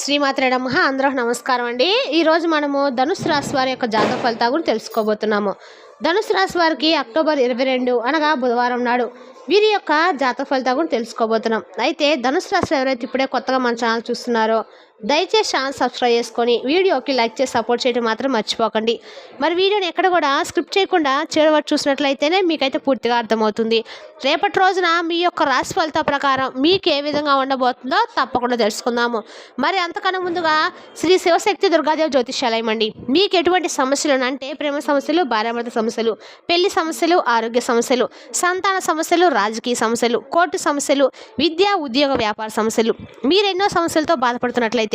శ్రీమాత్రే నమః. అందరికి నమస్కారం అండి. ఈరోజు మనము ధనుసు రాశి వారి యొక్క జాతక ఫలితాలు గురించి తెలుసుకోబోతున్నాము. ధనుసు రాశి వారికి అక్టోబర్ 22 అనగా బుధవారం నాడు వీరి యొక్క జాతక ఫలితాలు గురించి తెలుసుకోబోతున్నాం. అయితే ధనుసు రాశి ఎవరైతే ఇప్పుడే కొత్తగా మన ఛానల్ చూస్తున్నారో దయచేసి ఛానల్ సబ్స్క్రైబ్ చేసుకొని వీడియోకి లైక్ చేసి సపోర్ట్ చేయడం మాత్రం మర్చిపోకండి. మరి వీడియోని ఎక్కడ కూడా స్క్రిప్ట్ చేయకుండా చివరి చూసినట్లయితేనే మీకైతే పూర్తిగా అర్థమవుతుంది. రేపటి రోజున మీ యొక్క రాశి ఫలితాల ప్రకారం మీకు ఏ విధంగా ఉండబోతుందో తప్పకుండా తెలుసుకుందాము. మరి అంతకన్నా ముందుగా శ్రీ శివశక్తి దుర్గాదేవి జ్యోతిష్యాలయం అండి. మీకు ఎటువంటి సమస్యలు అంటే ప్రేమ సమస్యలు, భార్యాభర్త సమస్యలు, పెళ్లి సమస్యలు, ఆరోగ్య సమస్యలు, సంతాన సమస్యలు, రాజకీయ సమస్యలు, కోర్టు సమస్యలు, విద్య, ఉద్యోగ, వ్యాపార సమస్యలు, మీరు ఎన్నో సమస్యలతో బాధపడుతున్నట్లయితే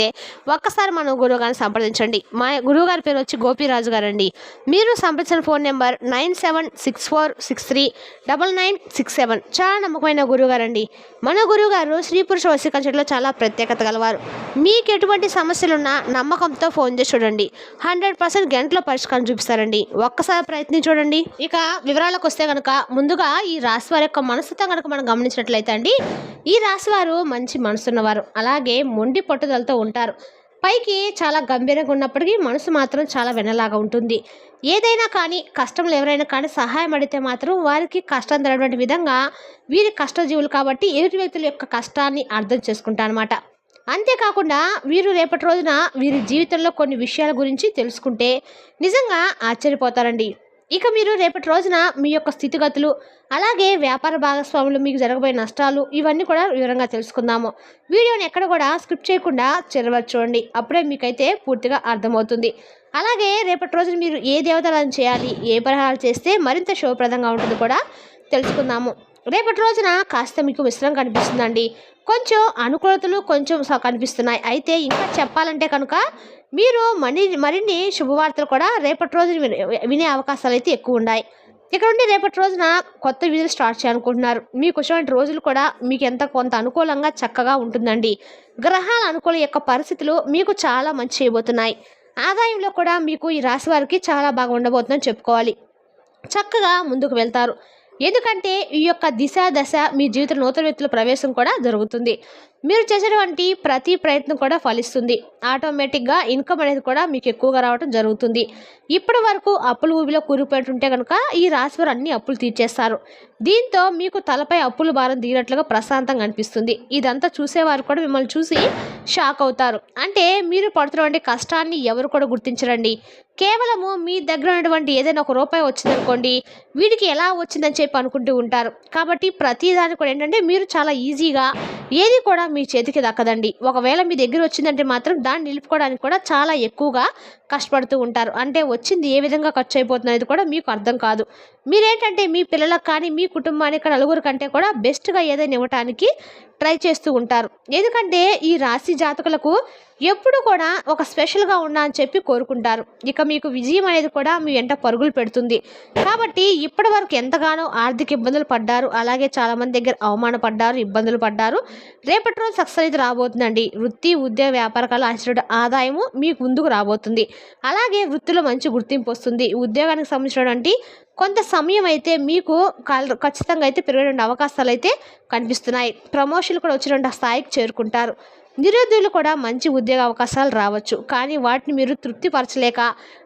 ఒక్కసారి మన గురువు గారిని సంప్రదించండి. మా గురువు గారి పేరు వచ్చి గోపిరాజు గారు అండి. మీరు సంప్రదించిన ఫోన్ నెంబర్ 9764639967. చాలా నమ్మకమైన గురువు గారు అండి. మన గురువు గారు స్త్రీ పురుష వశీకరణలో చాలా ప్రత్యేకత గలవారు. మీకు ఎటువంటి సమస్యలున్నా నమ్మకంతో ఫోన్ చేసి చూడండి. 100% గంటలో పరిష్కారం చూపిస్తారండి. ఒక్కసారి ప్రయత్నం చూడండి. ఇక వివరాలకు వస్తే కనుక ముందుగా ఈ రాశి వారి యొక్క మనస్తత్వం కనుక మనం గమనించినట్లయితే అండి, ఈ రాశి వారు మంచి మనసున్నవారు, అలాగే మొండి పట్టుదలతో ఉంటారు. పైకి చాలా గంభీరంగా ఉన్నప్పటికీ మనసు మాత్రం చాలా వెన్నలాగా ఉంటుంది. ఏదైనా కానీ కష్టంలో ఎవరైనా కానీ సహాయం అడిగితే మాత్రం వారికి కష్టం తగినటువంటి విధంగా వీరి కష్టజీవులు కాబట్టి ఎదుటి వ్యక్తుల యొక్క కష్టాన్ని అర్థం చేసుకుంటారు అన్నమాట. అంతేకాకుండా వీరు రేపటి రోజున వీరి జీవితంలో కొన్ని విషయాల గురించి తెలుసుకుంటే నిజంగా ఆశ్చర్యపోతారండి. ఇక మీరు రేపటి రోజున మీ యొక్క స్థితిగతులు, అలాగే వ్యాపార భాగస్వాములు, మీకు జరగబోయే నష్టాలు, ఇవన్నీ కూడా వివరంగా తెలుసుకుందాము. వీడియోని ఎక్కడ కూడా స్క్రిప్ట్ చేయకుండా చివరి చూడండి. అప్పుడే మీకైతే పూర్తిగా అర్థమవుతుంది. అలాగే రేపటి రోజున మీరు ఏ దేవతలను చేయాలి, ఏ పరిహారాలు చేస్తే మరింత శుభప్రదంగా ఉంటుంది కూడా తెలుసుకుందాము. రేపటి రోజున కాస్త మీకు మిశ్రమం కనిపిస్తుందండి. కొంచెం అనుకూలతలు కొంచెం కనిపిస్తున్నాయి. అయితే ఇంకా చెప్పాలంటే కనుక మీరు మరిన్ని శుభవార్తలు కూడా రేపటి రోజు వినే అవకాశాలు అయితే ఎక్కువ ఉన్నాయి. ఇక్కడ ఉండి రేపటి రోజున కొత్త వీడియోలు స్టార్ట్ చేయాలనుకుంటున్నారు. మీకు వచ్చినటువంటి రోజులు కూడా మీకు కొంత అనుకూలంగా చక్కగా ఉంటుందండి. గ్రహాల అనుకూల యొక్క పరిస్థితులు మీకు చాలా మంచి చేయబోతున్నాయి. ఆదాయంలో కూడా మీకు ఈ రాశి వారికి చాలా బాగా ఉండబోతుందని చెప్పుకోవాలి. చక్కగా ముందుకు వెళ్తారు. ఎందుకంటే ఈ యొక్క దశ మీ జీవితంలో నూతన వ్యక్తుల ప్రవేశం కూడా జరుగుతుంది. మీరు చేసేటువంటి ప్రతి ప్రయత్నం కూడా ఫలిస్తుంది. ఆటోమేటిక్గా ఇన్కమ్ అనేది కూడా మీకు ఎక్కువగా రావడం జరుగుతుంది. ఇప్పటి వరకు అప్పులు ఊబిలో కూరిపోతుంటే కనుక ఈ రాశివారు అన్ని అప్పులు తీర్చేస్తారు. దీంతో మీకు తలపై అప్పుల భారం దిగినట్లుగా ప్రశాంతంగా అనిపిస్తుంది. ఇదంతా చూసేవారు కూడా మిమ్మల్ని చూసి షాక్ అవుతారు. అంటే మీరు పడుతున్నటువంటి కష్టాన్ని ఎవరు కూడా గుర్తించరండి. కేవలము మీ దగ్గర ఉన్నటువంటి ఏదైనా ఒక రూపాయి వచ్చిందనుకోండి, వీడికి ఎలా వచ్చిందని చెప్పి అనుకుంటూ ఉంటారు. కాబట్టి ప్రతిదానికి కూడా ఏంటంటే మీరు చాలా ఈజీగా ఏది కూడా మీ చేతికి దక్కదండి. ఒకవేళ మీ దగ్గర వచ్చిందంటే మాత్రం దాన్ని నిలుపుకోవడానికి కూడా చాలా ఎక్కువగా కష్టపడుతూ ఉంటారు. అంటే వచ్చింది ఏ విధంగా ఖర్చు అయిపోతున్నది కూడా మీకు అర్థం కాదు. మీరేంటంటే మీ పిల్లలకు కానీ మీ కుటుంబానికి నలుగురు కంటే కూడా బెస్ట్గా ఏదైనా ఇవ్వటానికి ట్రై చేస్తూ ఉంటారు. ఎందుకంటే ఈ రాశి జాతకులకు ఎప్పుడు కూడా ఒక స్పెషల్గా ఉన్నా అని చెప్పి కోరుకుంటారు. ఇక మీకు విజయం అనేది కూడా మీ వెంట పరుగులు పెడుతుంది. కాబట్టి ఇప్పటి వరకు ఎంతగానో ఆర్థిక ఇబ్బందులు పడ్డారు, అలాగే చాలామంది దగ్గర అవమానపడ్డారు, ఇబ్బందులు పడ్డారు. రేపటి రోజు సక్సెస్ అయితే రాబోతుందండి. వృత్తి, ఉద్యోగ, వ్యాపారకాలు ఆశించిన ఆదాయము మీకు ముందుకు రాబోతుంది. అలాగే వృత్తిలో మంచి గుర్తింపు వస్తుంది. ఉద్యోగానికి సంబంధించినటువంటి కొంత సమయం అయితే మీకు ఖచ్చితంగా అయితే పెరిగే అవకాశాలు అయితే కనిపిస్తున్నాయి. ప్రమోషన్లు కూడా వచ్చిన స్థాయికి చేరుకుంటారు. నిరుద్యోగులు కూడా మంచి ఉద్యోగ అవకాశాలు రావచ్చు. కానీ వాటిని మీరు తృప్తిపరచలేక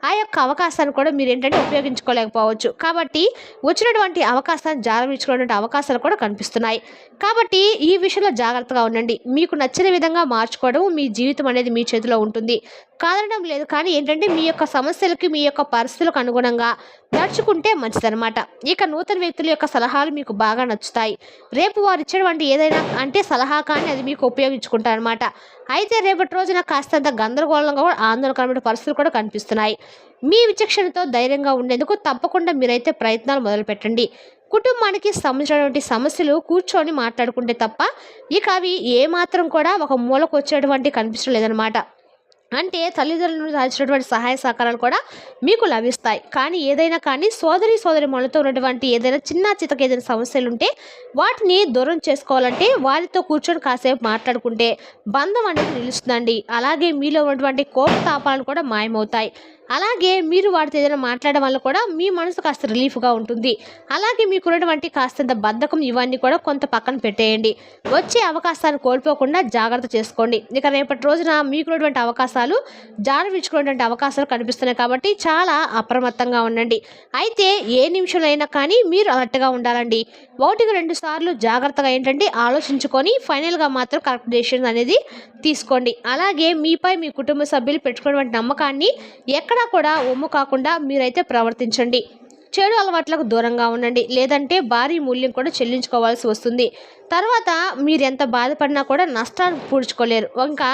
ఆ యొక్క అవకాశాన్ని కూడా మీరు ఏంటంటే ఉపయోగించుకోలేకపోవచ్చు. కాబట్టి వచ్చినటువంటి అవకాశాన్ని జారవించుకునేటువంటి అవకాశాలు కూడా కనిపిస్తున్నాయి. కాబట్టి ఈ విషయంలో జాగ్రత్తగా ఉండండి. మీకు నచ్చిన విధంగా మార్చుకోవడం మీ జీవితం అనేది మీ చేతిలో ఉంటుంది, కాదనడం లేదు. కానీ ఏంటంటే మీ యొక్క సమస్యలకి, మీ యొక్క పరిస్థితులకు అనుగుణంగా నడుచుకుంటే మంచిదన్నమాట. ఇక నూతన వ్యక్తుల యొక్క సలహాలు మీకు బాగా నచ్చుతాయి. రేపు వారు ఇచ్చేటువంటి ఏదైనా అంటే సలహా కానీ అది మీకు ఉపయోగించుకుంటారనమాట. అయితే రేపటి రోజున కాస్తంత గందరగోళంగా కూడా ఆందోళనకరమైన పరిస్థితులు కూడా కనిపిస్తున్నాయి. మీ విచక్షణతో ధైర్యంగా ఉండేందుకు తప్పకుండా మీరైతే ప్రయత్నాలు మొదలు పెట్టండి. కుటుంబానికి సంబంధించినటువంటి సమస్యలు కూర్చొని మాట్లాడుకుంటే తప్ప ఇక అవి ఏమాత్రం కూడా ఒక మూలకు వచ్చేటువంటి కనిపించడం లేదనమాట. అంటే తల్లిదండ్రులు సాధించినటువంటి సహాయ సహకారాలు కూడా మీకు లభిస్తాయి. కానీ ఏదైనా కానీ సోదరి మనతో ఉన్నటువంటి ఏదైనా చిన్న చితక ఏదైనా సమస్యలు ఉంటే వాటిని దూరం చేసుకోవాలంటే వారితో కూర్చొని కాసేపు మాట్లాడుకుంటే బంధం అనేది నిలుస్తుందండి. అలాగే మీలో ఉన్నటువంటి కోపతాపాలను కూడా మాయమవుతాయి. అలాగే మీరు వాడితో ఏదైనా మాట్లాడడం వల్ల కూడా మీ మనసు కాస్త రిలీఫ్గా ఉంటుంది. అలాగే మీకున్నటువంటి కాస్తంత బద్ధకం ఇవన్నీ కూడా కొంత పక్కన పెట్టేయండి. వచ్చే అవకాశాన్ని కోల్పోకుండా జాగ్రత్త చేసుకోండి. ఇక రేపటి రోజున మీకున్నటువంటి అవకాశాలు జారవించుకునేటువంటి అవకాశాలు కనిపిస్తున్నాయి కాబట్టి చాలా అప్రమత్తంగా ఉండండి. అయితే ఏ నిమిషంలో అయినా కానీ మీరు అలర్ట్గా ఉండాలండి. 1-2 సార్లు జాగ్రత్తగా ఏంటంటే ఆలోచించుకొని ఫైనల్గా మాత్రం కరెక్ట్ డెసిషన్ అనేది తీసుకోండి. అలాగే మీపై మీ కుటుంబ సభ్యులు పెట్టుకున్నటువంటి నమ్మకాన్ని ఎక్కడా కూడా ఒమ్ము కాకుండా మీరైతే ప్రవర్తించండి. చెడు అలవాట్లకు దూరంగా ఉండండి. లేదంటే భారీ మూల్యం కూడా చెల్లించుకోవాల్సి వస్తుంది. తర్వాత మీరు ఎంత బాధపడినా కూడా నష్టాన్ని పూడ్చుకోలేరు. ఇంకా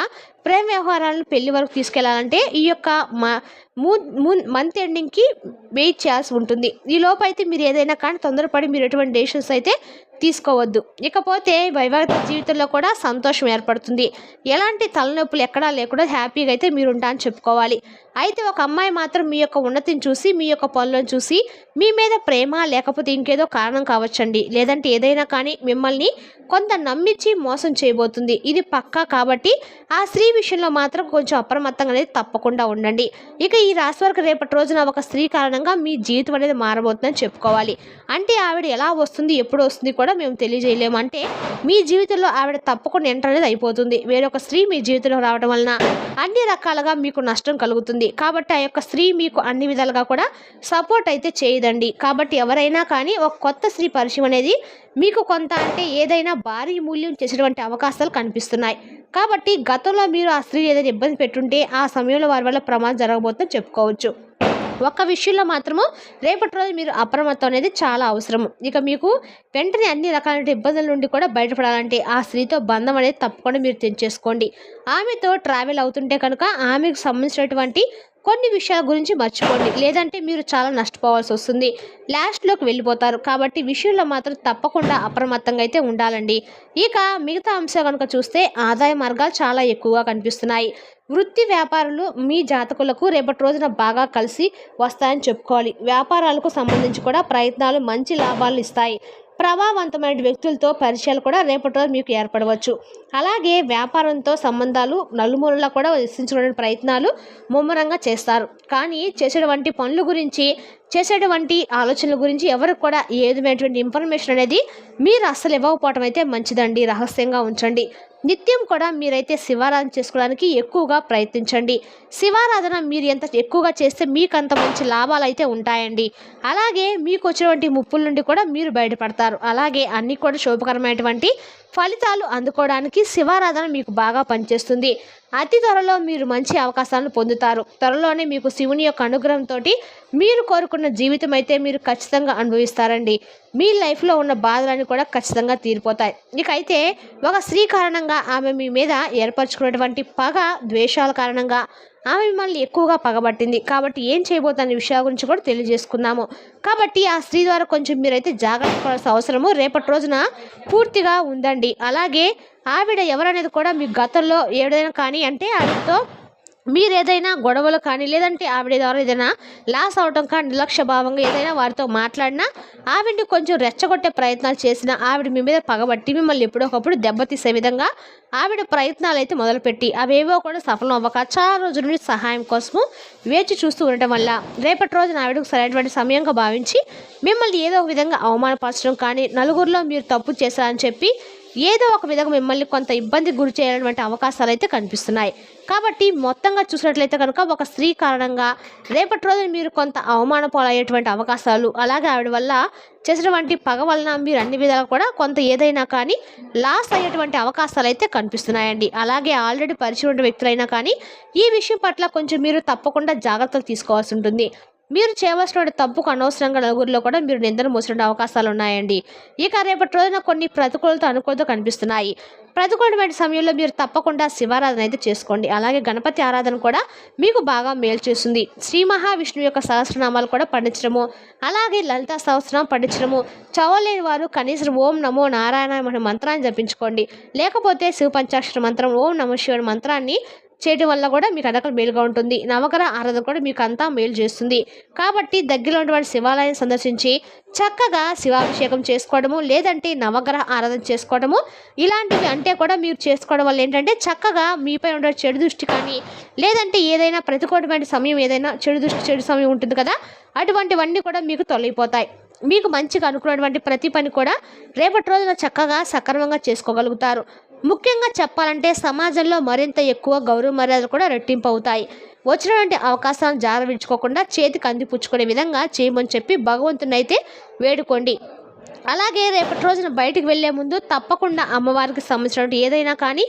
ప్రేమ వ్యవహారాలను పెళ్లి వరకు తీసుకెళ్లాలంటే ఈ యొక్క మంత్ ఎండింగ్కి వెయిట్ చేయాల్సి ఉంటుంది. ఈ లోపు అయితే మీరు ఏదైనా కానీ తొందరపడి మీరు ఎటువంటి డెసిషన్స్ అయితే తీసుకోవద్దు. ఇకపోతే వైవాహిక జీవితంలో కూడా సంతోషం ఏర్పడుతుంది. ఎలాంటి తలనొప్పులు ఎక్కడా లేకుండా హ్యాపీగా అయితే మీరు ఉంటా అని చెప్పుకోవాలి. అయితే ఒక అమ్మాయి మాత్రం మీ యొక్క ఉన్నతిని చూసి మీ యొక్క పనులను చూసి మీ మీద ప్రేమ లేకపోతే ఇంకేదో కారణం కావచ్చండి. లేదంటే ఏదైనా కానీ మిమ్మల్ని కొంత నమ్మించి మోసం చేయబోతుంది. ఇది పక్కా. కాబట్టి ఆ స్త్రీ విషయంలో మాత్రం కొంచెం అప్రమత్తంగా అనేది తప్పకుండా ఉండండి. ఇక ఈ రాశి వారికి రేపటి రోజున ఒక స్త్రీ కారణంగా మీ జీవితం అనేది మారబోతుందని చెప్పుకోవాలి. అంటే ఆవిడ ఎలా వస్తుంది ఎప్పుడు వస్తుంది కూడా మేము తెలియజేయలేము. అంటే మీ జీవితంలో ఆవిడ తప్పకుండా ఎంటర్ అనేది అయిపోతుంది. వేరొక స్త్రీ మీ జీవితంలో రావడం వలన అన్ని రకాలుగా మీకు నష్టం కలుగుతుంది. కాబట్టి ఆ యొక్క స్త్రీ మీకు అన్ని విధాలుగా కూడా సపోర్ట్ అయితే చేయదండి. కాబట్టి ఎవరైనా కానీ ఒక కొత్త స్త్రీ పరిచయం అనేది మీకు కొంత అంటే ఏదైనా భారీ మూల్యం చేసేటువంటి అవకాశాలు కనిపిస్తున్నాయి. కాబట్టి గతంలో మీరు ఆ స్త్రీ ఏదైనా ఇబ్బంది పెట్టుంటే ఆ సమయంలో వారి వల్ల ప్రమాదం జరగబోతుందని చెప్పుకోవచ్చు. ఒక్క విషయంలో మాత్రము రేపటి రోజు మీరు అప్రమత్తం అనేది చాలా అవసరము. ఇక మీకు వెంటనే అన్ని రకాల ఇబ్బందుల నుండి కూడా బయటపడాలంటే ఆ స్త్రీతో బంధం అనేది తప్పకుండా మీరు తెంచేసుకోండి. ఆమెతో ట్రావెల్ అవుతుంటే కనుక ఆమెకు సంబంధించినటువంటి కొన్ని విషయాల గురించి మర్చిపోండి. లేదంటే మీరు చాలా నష్టపోవాల్సి వస్తుంది. లాస్ట్లోకి వెళ్ళిపోతారు. కాబట్టి విషయంలో మాత్రం తప్పకుండా అప్రమత్తంగా అయితే ఉండాలండి. ఇక మిగతా అంశాలు కనుక చూస్తే ఆదాయ మార్గాలు చాలా ఎక్కువగా కనిపిస్తున్నాయి. వృత్తి వ్యాపారులు మీ జాతకులకు రేపటి రోజున బాగా కలిసి వస్తాయని చెప్పుకోవాలి. వ్యాపారాలకు సంబంధించి కూడా ప్రయత్నాలు మంచి లాభాలు ఇస్తాయి. ప్రభావవంతమైన వ్యక్తులతో పరిచయాలు కూడా రేపటి రోజు మీకు ఏర్పడవచ్చు. అలాగే వ్యాపారంతో సంబంధాలు నలుమూలలా కూడా విస్తరించుకునే ప్రయత్నాలు ముమ్మరంగా చేస్తారు. కానీ చేసేటువంటి పనుల గురించి చేసేటువంటి ఆలోచనల గురించి ఎవరికి కూడా ఏ విధమైనటువంటి ఇన్ఫర్మేషన్ అనేది మీరు అస్సలు ఇవ్వకపోవటం అయితే మంచిదండి. రహస్యంగా ఉంచండి. నిత్యం కూడా మీరైతే శివారాధన చేసుకోవడానికి ఎక్కువగా ప్రయత్నించండి. శివారాధన మీరు ఎంత ఎక్కువగా చేస్తే మీకు అంత మంచి లాభాలు అయితే ఉంటాయండి. అలాగే మీకు వచ్చినటువంటి ముప్పుల నుండి కూడా మీరు బయటపడతారు. అలాగే అన్ని కూడా శుభకరమైనటువంటి ఫలితాలు అందుకోవడానికి శివారాధన మీకు బాగా పనిచేస్తుంది. అతి త్వరలో మీరు మంచి అవకాశాలను పొందుతారు. త్వరలోనే మీకు శివుని యొక్క అనుగ్రహంతో మీరు కోరుకున్న జీవితం అయితే మీరు ఖచ్చితంగా అనుభవిస్తారండి. మీ లైఫ్లో ఉన్న బాధలన్నీ కూడా ఖచ్చితంగా తీరిపోతాయి. ఇకైతే ఒక స్త్రీ కారణంగా ఆమె మీ మీద ఏర్పరచుకున్నటువంటి పగ ద్వేషాల కారణంగా ఆమె మిమ్మల్ని ఎక్కువగా పగబట్టింది. కాబట్టి ఏం చేయబోతున్న విషయాల గురించి కూడా తెలియజేసుకున్నాము. కాబట్టి ఆ స్త్రీ ద్వారా కొంచెం మీరైతే జాగ్రత్త పడాల్సిన అవసరము రేపటి రోజున పూర్తిగా ఉందండి. అలాగే ఆవిడ ఎవరనేది కూడా మీ గతంలో ఏదైనా కానీ అంటే ఆవిడతో మీరు ఏదైనా గొడవలు కానీ లేదంటే ఆవిడ ద్వారా ఏదైనా లాస్ అవటం కానీ నిర్లక్ష్య భావంగా ఏదైనా వారితో మాట్లాడినా ఆవిడని కొంచెం రెచ్చగొట్టే ప్రయత్నాలు చేసినా ఆవిడ మీ మీద పగబట్టి మిమ్మల్ని ఎప్పుడొకప్పుడు దెబ్బతీసే విధంగా ఆవిడ ప్రయత్నాలు అయితే మొదలుపెట్టి అవేవో కూడా సఫలం అవ్వక చాలా రోజుల నుండి సహాయం కోసము వేచి చూస్తూ ఉండటం వల్ల రేపటి రోజున ఆవిడకు సరైనటువంటి సమయంగా భావించి మిమ్మల్ని ఏదో ఒక విధంగా అవమానపరచడం కానీ నలుగురిలో మీరు తప్పు చేశారని చెప్పి ఏదో ఒక విధంగా మిమ్మల్ని కొంత ఇబ్బంది గురి చేయాలన్నటువంటి అవకాశాలు అయితే కనిపిస్తున్నాయి. కాబట్టి మొత్తంగా చూసినట్లయితే కనుక ఒక స్త్రీ కారణంగా రేపటి రోజు మీరు కొంత అవమాన పాలయ్యేటువంటి అవకాశాలు అలాగే ఆవిడ వల్ల చేసినటువంటి పగ వలన మీరు అన్ని విధాలుగా కూడా కొంత ఏదైనా కానీ లాస్ అయ్యేటువంటి అవకాశాలు అయితే కనిపిస్తున్నాయండి. అలాగే ఆల్రెడీ పరిచయం ఉన్న వ్యక్తులైనా కానీ ఈ విషయం పట్ల కొంచెం మీరు తప్పకుండా జాగ్రత్తలు తీసుకోవాల్సి ఉంటుంది. మీరు చేయవలసిన తప్పుకు అనవసరంగా నలుగురిలో కూడా మీరు నిందన మోసిన అవకాశాలు ఉన్నాయండి. ఇక రేపటి రోజున కొన్ని ప్రతికూలత అనుకూలత కనిపిస్తున్నాయి. ప్రతికూలమైన సమయంలో మీరు తప్పకుండా శివారాధన అయితే చేసుకోండి. అలాగే గణపతి ఆరాధన కూడా మీకు బాగా మేలు చేస్తుంది. శ్రీ మహావిష్ణువు యొక్క సహస్రనామాలు కూడా పఠించడము అలాగే లలితా సహస్రనామం పఠించడము చదవలేని వారు కనీసం ఓం నమో నారాయణ అనే మంత్రాన్ని జపించుకోండి. లేకపోతే శివ పంచాక్షర మంత్రం ఓం నమో శివ మంత్రాన్ని చేయడం వల్ల కూడా మీకు అన్ని రకాల మేలుగా ఉంటుంది. నవగ్రహ ఆరాధన కూడా మీకు అంతా మేలు చేస్తుంది. కాబట్టి దగ్గరలో ఉన్నటువంటి శివాలయం సందర్శించి చక్కగా శివాభిషేకం చేసుకోవడము, లేదంటే నవగ్రహ ఆరాధన చేసుకోవడము, ఇలాంటివి అంటే కూడా మీరు చేసుకోవడం వల్ల ఏంటంటే చక్కగా మీపై ఉండే చెడు దృష్టి కానీ, లేదంటే ఏదైనా ప్రతికూలమైన సమయం, ఏదైనా చెడు సమయం ఉంటుంది కదా, అటువంటివన్నీ కూడా మీకు తొలగిపోతాయి. మీకు మంచిగా అనుకున్నటువంటి ప్రతి పని కూడా రేపటి రోజున చక్కగా సక్రమంగా చేసుకోగలుగుతారు. ముఖ్యంగా చెప్పాలంటే సమాజంలో మరింత ఎక్కువ గౌరవ మర్యాదలు కూడా రెట్టింపు అవుతాయి. వచ్చినటువంటి అవకాశాలను జారవిడ్చుకోకుండా చేతికి అందిపుచ్చుకునే విధంగా చేయమని చెప్పి భగవంతుని అయితే వేడుకోండి. అలాగే రేపటి రోజున బయటికి వెళ్ళే ముందు తప్పకుండా అమ్మవారికి సంబంధించినటువంటి ఏదైనా కానీ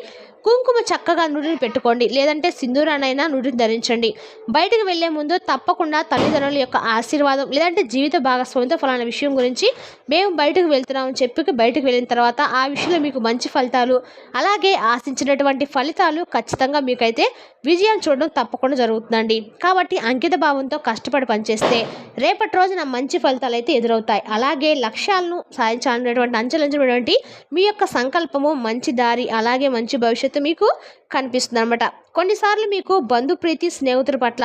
కుంకుమ చక్కగా నుడిని పెట్టుకోండి, లేదంటే సింధూరానైనా నుడిని ధరించండి. బయటకు వెళ్లే ముందు తప్పకుండా తల్లిదండ్రుల యొక్క ఆశీర్వాదం, లేదంటే జీవిత భాగస్వామితో ఫలానా విషయం గురించి మేము బయటకు వెళ్తున్నామని చెప్పి బయటకు వెళ్ళిన తర్వాత ఆ విషయంలో మీకు మంచి ఫలితాలు, అలాగే ఆశించినటువంటి ఫలితాలు ఖచ్చితంగా మీకైతే విజయం చూడడం తప్పకుండా జరుగుతుందండి. కాబట్టి అంకిత భావంతో కష్టపడి పనిచేస్తే రేపటి రోజున మంచి ఫలితాలు అయితే ఎదురవుతాయి. అలాగే లక్ష్యాలను సాధించాలనేటువంటి అంచెలంచెటువంటి మీ యొక్క సంకల్పము, మంచి దారి, అలాగే మంచి భవిష్యత్తు మీకు కనిపిస్తుంది అనమాట. కొన్నిసార్లు మీకు బంధుప్రీతి, స్నేహితుల పట్ల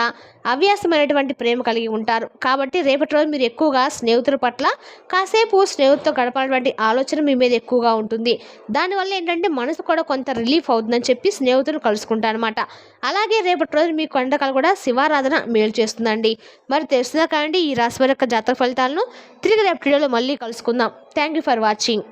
అవ్యాసమైనటువంటి ప్రేమ కలిగి ఉంటారు. కాబట్టి రేపటి రోజు మీరు ఎక్కువగా స్నేహితుల పట్ల కాసేపు స్నేహితులతో గడపాలన్నటువంటి ఆలోచన మీ మీద ఎక్కువగా ఉంటుంది. దానివల్ల ఏంటంటే మనసు కూడా కొంత రిలీఫ్ అవుతుందని చెప్పి స్నేహితులు కలుసుకుంటారు అనమాట. అలాగే రేపటి రోజు మీకు వంటకాలు కూడా శివారాధన మేలు చేస్తుందండి. మరి తెలుస్తుందా కాండి ఈ రాశి వారి యొక్క జాతక ఫలితాలను? తిరిగి రేపటి వీడియోలో మళ్ళీ కలుసుకుందాం. Thank you for watching.